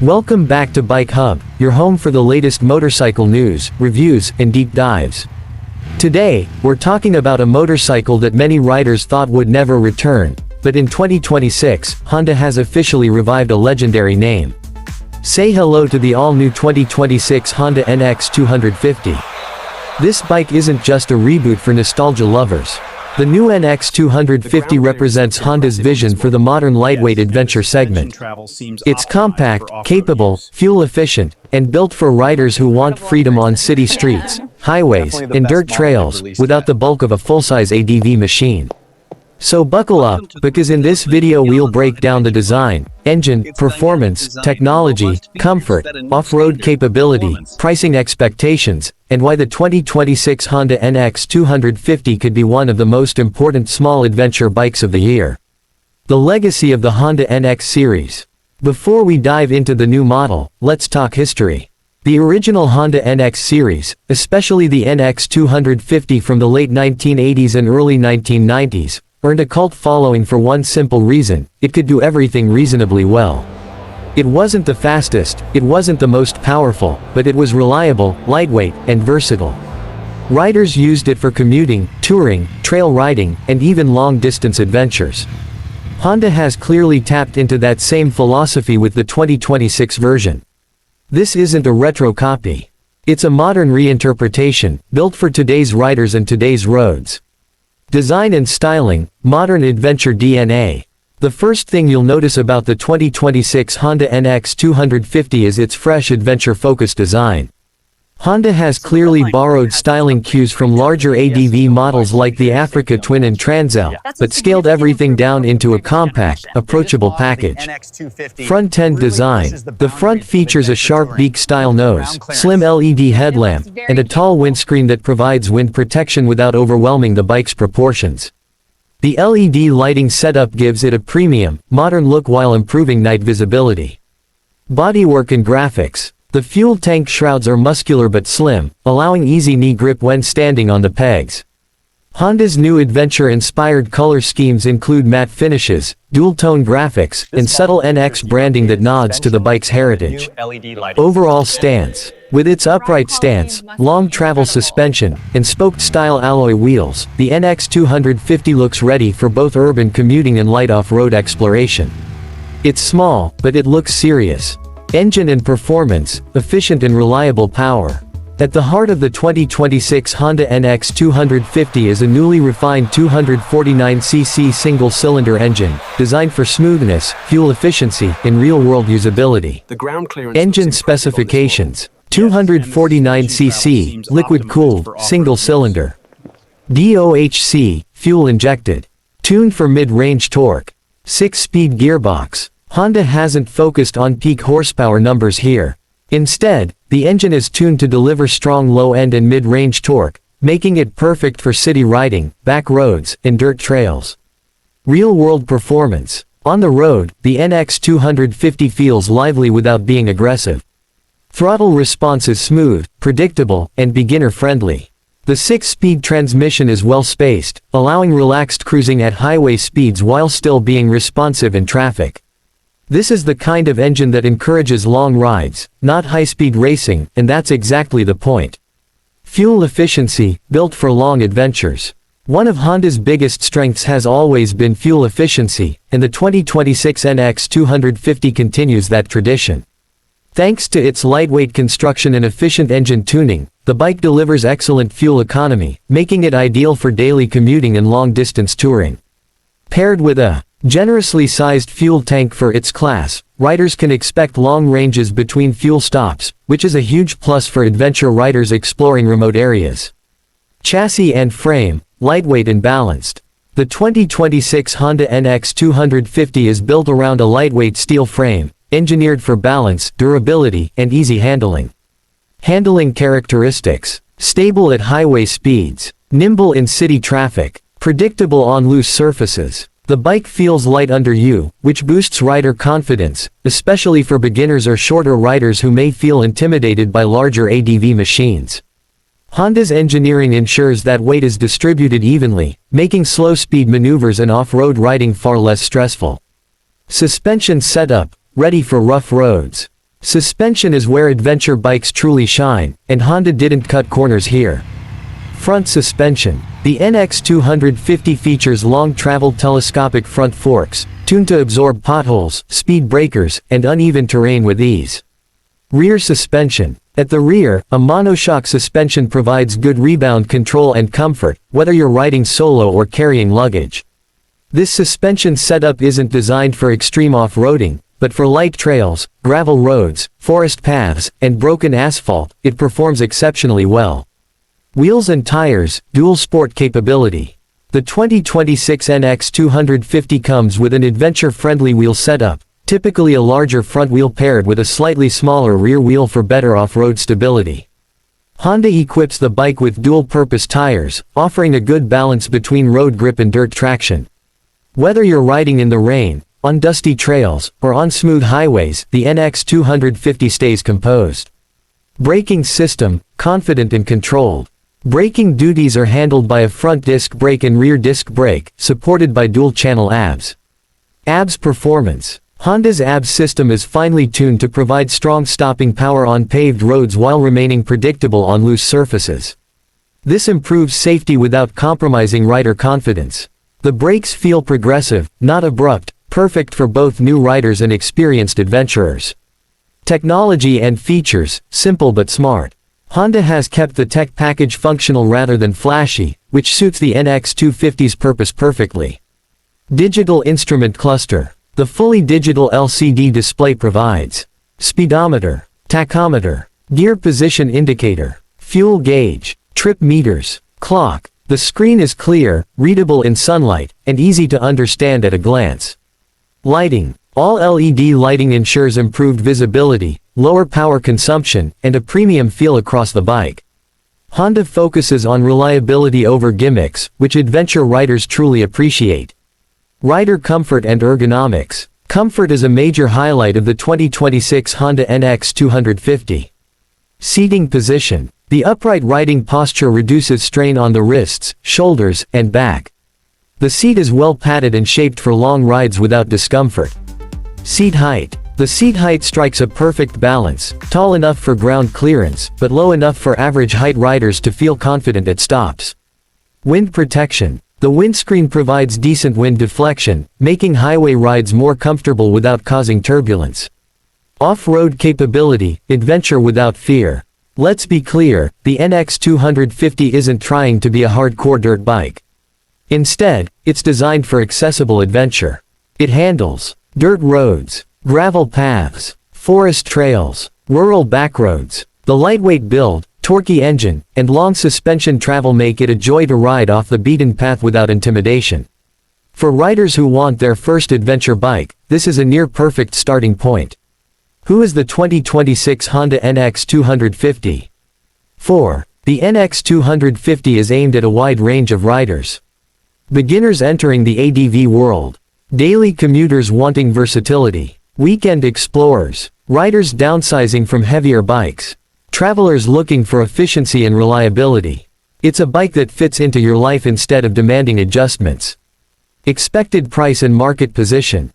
Welcome back to Bike Hub, your home for the latest motorcycle news, reviews, and deep dives. Today, we're talking about a motorcycle that many riders thought would never return, but in 2026, Honda has officially revived a legendary name. Say hello to the all-new 2026 Honda NX250. This bike isn't just a reboot for nostalgia lovers. The new NX250 represents Honda's vision for the modern lightweight adventure segment. It's compact, capable, fuel-efficient, and built for riders who want freedom on city streets, highways, and dirt trails, without the bulk of a full-size ADV machine. So buckle up, because in this video we'll break down the design, engine, performance, technology, comfort, off-road capability, pricing expectations, and why the 2026 Honda NX250 could be one of the most important small adventure bikes of the year. The legacy of the Honda NX series. Before we dive into the new model, let's talk history. The original Honda NX series, especially the NX250 from the late 1980s and early 1990s, earned a cult following for one simple reason: it could do everything reasonably well. It wasn't the fastest, it wasn't the most powerful, but it was reliable, lightweight, and versatile. Riders used it for commuting, touring, trail riding, and even long-distance adventures. Honda has clearly tapped into that same philosophy with the 2026 version. This isn't a retro copy. It's a modern reinterpretation, built for today's riders and today's roads. Design and styling, modern adventure DNA. The first thing you'll notice about the 2026 Honda NX250 is its fresh adventure-focused design. Honda has clearly borrowed styling cues from larger ADV models like the Africa Twin and Transel, but scaled everything down into a compact, approachable package. Front-end design. The front features a sharp beak-style nose, slim LED headlamp, and a tall windscreen that provides wind protection without overwhelming the bike's proportions. The LED lighting setup gives it a premium, modern look while improving night visibility. Bodywork and graphics. The fuel tank shrouds are muscular but slim, allowing easy knee grip when standing on the pegs. Honda's new adventure-inspired color schemes include matte finishes, dual-tone graphics, and subtle NX branding that nods to the bike's heritage. Overall stance. With its upright stance, long travel suspension, and spoked-style alloy wheels, the NX250 looks ready for both urban commuting and light off-road exploration. It's small, but it looks serious. Engine and performance, efficient and reliable power. At the heart of the 2026 Honda NX250 is a newly refined 249cc single-cylinder engine, designed for smoothness, fuel efficiency, and real-world usability. Engine specifications. 249cc, liquid-cooled, single-cylinder. DOHC, fuel-injected. Tuned for mid-range torque. 6-speed gearbox. Honda hasn't focused on peak horsepower numbers here. Instead, the engine is tuned to deliver strong low-end and mid-range torque, making it perfect for city riding, back roads, and dirt trails. Real-world performance. On the road, the NX250 feels lively without being aggressive. Throttle response is smooth, predictable, and beginner-friendly. The 6-speed transmission is well-spaced, allowing relaxed cruising at highway speeds while still being responsive in traffic. This is the kind of engine that encourages long rides, not high-speed racing, and that's exactly the point. Fuel efficiency, built for long adventures. One of Honda's biggest strengths has always been fuel efficiency, and the 2026 NX250 continues that tradition. Thanks to its lightweight construction and efficient engine tuning, the bike delivers excellent fuel economy, making it ideal for daily commuting and long-distance touring. Paired with a generously sized fuel tank for its class, riders can expect long ranges between fuel stops, which is a huge plus for adventure riders exploring remote areas. Chassis and frame, lightweight and balanced. The 2026 Honda NX250 is built around a lightweight steel frame, engineered for balance, durability, and easy handling. Handling characteristics. Stable at highway speeds. Nimble in city traffic. Predictable on loose surfaces. The bike feels light under you, which boosts rider confidence, especially for beginners or shorter riders who may feel intimidated by larger ADV machines. Honda's engineering ensures that weight is distributed evenly, making slow-speed maneuvers and off-road riding far less stressful. Suspension setup, ready for rough roads. Suspension is where adventure bikes truly shine, and Honda didn't cut corners here. Front suspension. The NX250 features long-traveled telescopic front forks, tuned to absorb potholes, speed breakers, and uneven terrain with ease. Rear suspension. At the rear, a monoshock suspension provides good rebound control and comfort, whether you're riding solo or carrying luggage. This suspension setup isn't designed for extreme off-roading, but for light trails, gravel roads, forest paths, and broken asphalt, it performs exceptionally well. Wheels and tires, dual sport capability. The 2026 NX250 comes with an adventure-friendly wheel setup, typically a larger front wheel paired with a slightly smaller rear wheel for better off-road stability. Honda equips the bike with dual-purpose tires, offering a good balance between road grip and dirt traction. Whether you're riding in the rain, on dusty trails, or on smooth highways, the NX250 stays composed. Braking system, confident and controlled. Braking duties are handled by a front disc brake and rear disc brake, supported by dual-channel ABS. ABS performance. Honda's ABS system is finely tuned to provide strong stopping power on paved roads while remaining predictable on loose surfaces. This improves safety without compromising rider confidence. The brakes feel progressive, not abrupt, perfect for both new riders and experienced adventurers. Technology and features, simple but smart. Honda has kept the tech package functional rather than flashy, which suits the NX250's purpose perfectly. Digital instrument cluster. The fully digital LCD display provides speedometer, tachometer, gear position indicator, fuel gauge, trip meters, clock. The screen is clear, readable in sunlight, and easy to understand at a glance. Lighting. All LED lighting ensures improved visibility, lower power consumption, and a premium feel across the bike. Honda focuses on reliability over gimmicks, which adventure riders truly appreciate. Rider comfort and ergonomics. Comfort is a major highlight of the 2026 Honda NX250. Seating position. The upright riding posture reduces strain on the wrists, shoulders, and back. The seat is well padded and shaped for long rides without discomfort. Seat height. The seat height strikes a perfect balance, tall enough for ground clearance, but low enough for average height riders to feel confident at stops. Wind protection. The windscreen provides decent wind deflection, making highway rides more comfortable without causing turbulence. Off-road capability, adventure without fear. Let's be clear, the NX250 isn't trying to be a hardcore dirt bike. Instead, it's designed for accessible adventure. It handles dirt roads, gravel paths, forest trails, rural backroads. The lightweight build, torquey engine, and long suspension travel make it a joy to ride off the beaten path without intimidation. For riders who want their first adventure bike, this is a near-perfect starting point. Who is the 2026 Honda NX250? 4. The NX250 is aimed at a wide range of riders. Beginners entering the ADV world. Daily commuters wanting versatility. Weekend explorers. Riders downsizing from heavier bikes. Travelers looking for efficiency and reliability. It's a bike that fits into your life instead of demanding adjustments. Expected price and market position.